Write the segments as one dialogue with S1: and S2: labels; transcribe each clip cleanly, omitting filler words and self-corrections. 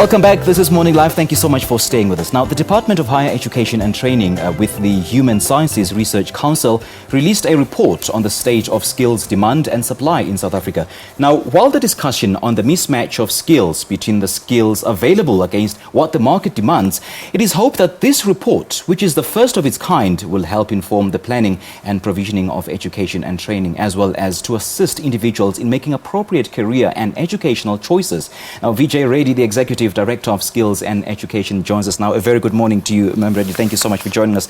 S1: Welcome back. This is Morning Live. Thank you so much for staying with us. Now, the Department of Higher Education and Training with the Human Sciences Research Council released a report on the state of skills demand and supply in South Africa. Now, while the discussion on the mismatch of skills between the skills available against what the market demands, it is hoped that this report, which is the first of its kind, will help inform the planning and provisioning of education and training, as well as to assist individuals in making appropriate career and educational choices. Now, Vijay Reddy, the Executive Director of Skills and Education, joins us now. A very good morning to you, Ma'am Reddy. Thank you so much for joining us.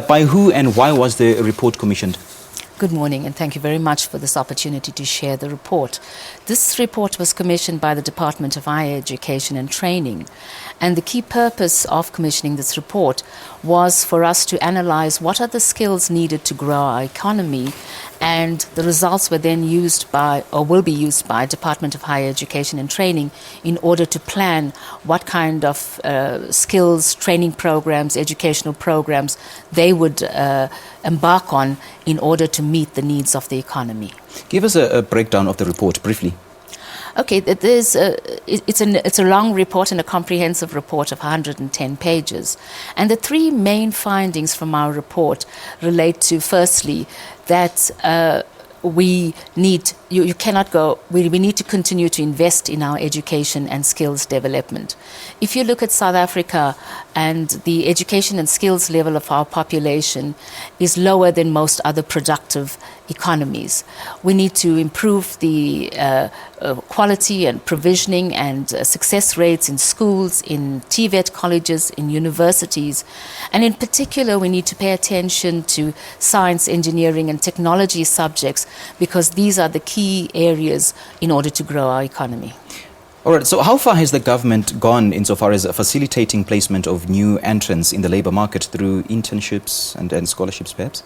S1: By who and why was the report commissioned?
S2: Good morning, and thank you very much for this opportunity to share the report. This report was commissioned by the Department of Higher Education and Training, and the key purpose of commissioning this report was for us to analyze what are the skills needed to grow our economy, and the results were then used by, or will be used by, Department of Higher Education and Training in order to plan what kind of skills, training programs, educational programs they would embark on in order to meet the needs of the economy.
S1: Give us a breakdown of the report briefly.
S2: Okay, it's a long report and a comprehensive report of 110 pages. And the three main findings from our report relate to, firstly, that we need to continue to invest in our education and skills development. If you look at South Africa, and the education and skills level of our population is lower than most other productive economies. We need to improve the quality and provisioning and success rates in schools, in TVET colleges, in universities. And in particular, we need to pay attention to science, engineering, and technology subjects, because these are the key areas in order to grow our economy.
S1: All right, so how far has the government gone insofar as facilitating placement of new entrants in the labour market through internships and scholarships, perhaps?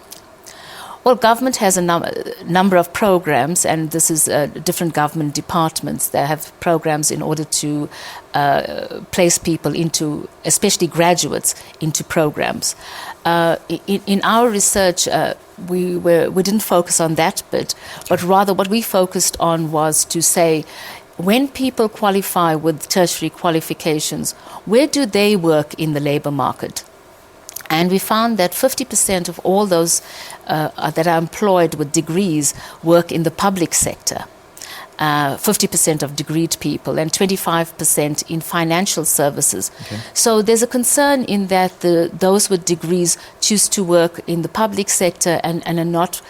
S2: Well, government has a number of programs, and this is different government departments that have programs in order to place people into, especially graduates, into programs. In our research, we didn't focus on that bit, but rather what we focused on was to say, when people qualify with tertiary qualifications, where do they work in the labour market? And we found that 50% of all those that are employed with degrees work in the public sector. 50% of degreed people and 25% in financial services. Okay. So there's a concern in that those with degrees choose to work in the public sector and are not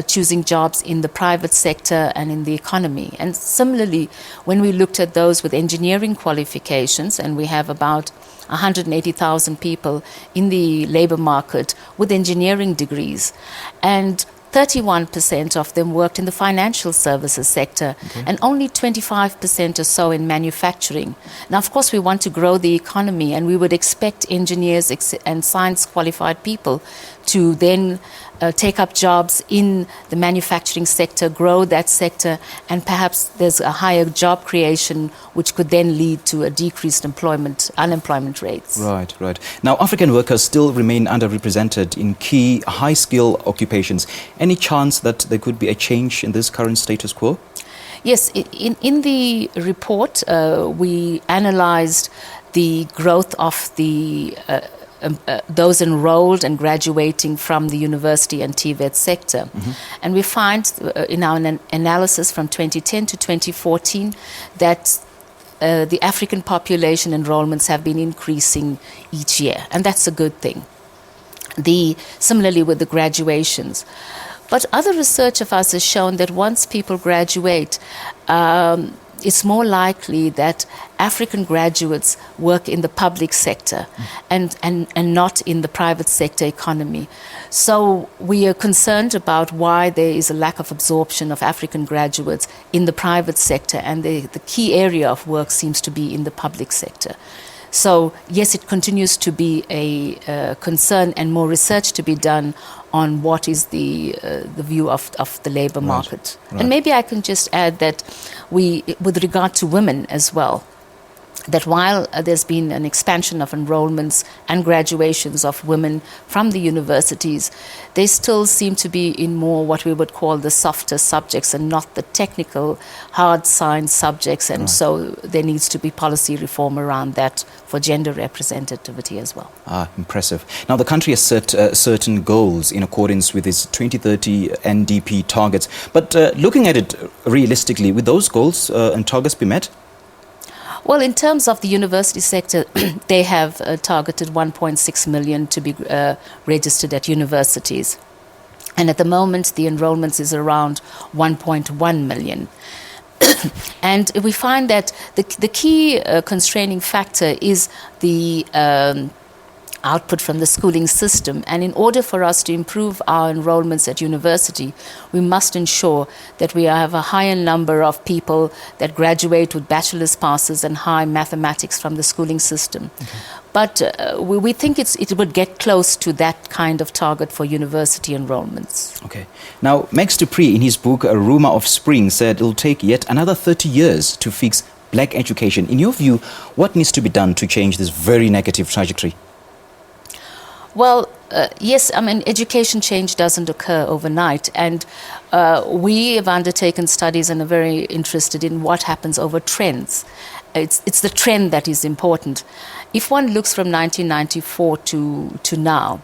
S2: choosing jobs in the private sector and in the economy. And similarly, when we looked at those with engineering qualifications, and we have about 180,000 people in the labour market with engineering degrees, and 31% of them worked in the financial services sector, okay, and only 25% or so in manufacturing. Now, of course, we want to grow the economy, and we would expect engineers and science qualified people to then take up jobs in the manufacturing sector, grow that sector, and perhaps there's a higher job creation, which could then lead to a decreased unemployment rates.
S1: Right. Now, African workers still remain underrepresented in key high-skill occupations. Any chance that there could be a change in this current status quo?
S2: Yes, in the report, we analyzed the growth of the those enrolled and graduating from the university and TVET sector. Mm-hmm. And we find in our analysis from 2010 to 2014 that the African population enrollments have been increasing each year, and that's a good thing. Similarly with the graduations. But other research of ours has shown that once people graduate, it's more likely that African graduates work in the public sector and not in the private sector economy. So we are concerned about why there is a lack of absorption of African graduates in the private sector, and the key area of work seems to be in the public sector. So yes, it continues to be a concern, and more research to be done on what is the view of the labour market. Right. And maybe I can just add that with regard to women as well, that while there's been an expansion of enrollments and graduations of women from the universities, they still seem to be in more what we would call the softer subjects and not the technical, hard science subjects. And so there needs to be policy reform around that for gender representativity as well.
S1: Impressive. Now, the country has set certain goals in accordance with its 2030 NDP targets. But looking at it realistically, would those goals and targets be met?
S2: Well, in terms of the university sector, they have targeted 1.6 million to be registered at universities. And at the moment, the enrollments is around 1.1 million. And we find that the key constraining factor is the output from the schooling system. And in order for us to improve our enrollments at university, we must ensure that we have a higher number of people that graduate with bachelor's passes and high mathematics from the schooling system. Okay. But we think it would get close to that kind of target for university enrollments.
S1: Okay. Now, Max Dupree, in his book A Rumour of Spring, said it'll take yet another 30 years to fix black education. In your view, what needs to be done to change this very negative trajectory?
S2: Well, yes, I mean, education change doesn't occur overnight. And we have undertaken studies and are very interested in what happens over trends. It's the trend that is important. If one looks from 1994 to now,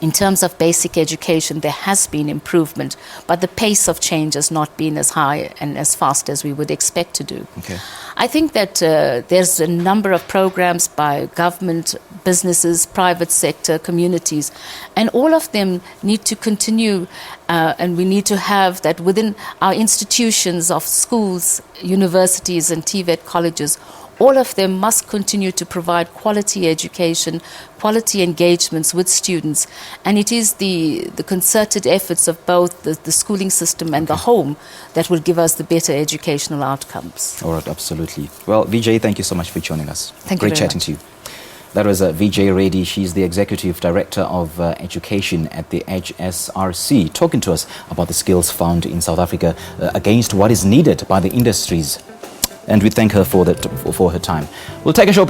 S2: in terms of basic education, there has been improvement, but the pace of change has not been as high and as fast as we would expect to do.
S1: Okay.
S2: I think that there's a number of programs by government, businesses, private sector, communities, and all of them need to continue, and we need to have that within our institutions of schools, universities and TVET colleges. All of them must continue to provide quality education, quality engagements with students. And it is the concerted efforts of both the schooling system and the home that will give us the better educational outcomes.
S1: All right, absolutely. Well, Vijay, thank you so much for joining us.
S2: Thank you.
S1: Great chatting to you. That was Vijay Reddy. She's the Executive Director of Education at the HSRC, talking to us about the skills found in South Africa against what is needed by the industries. And we thank her for her time. We'll take a short break.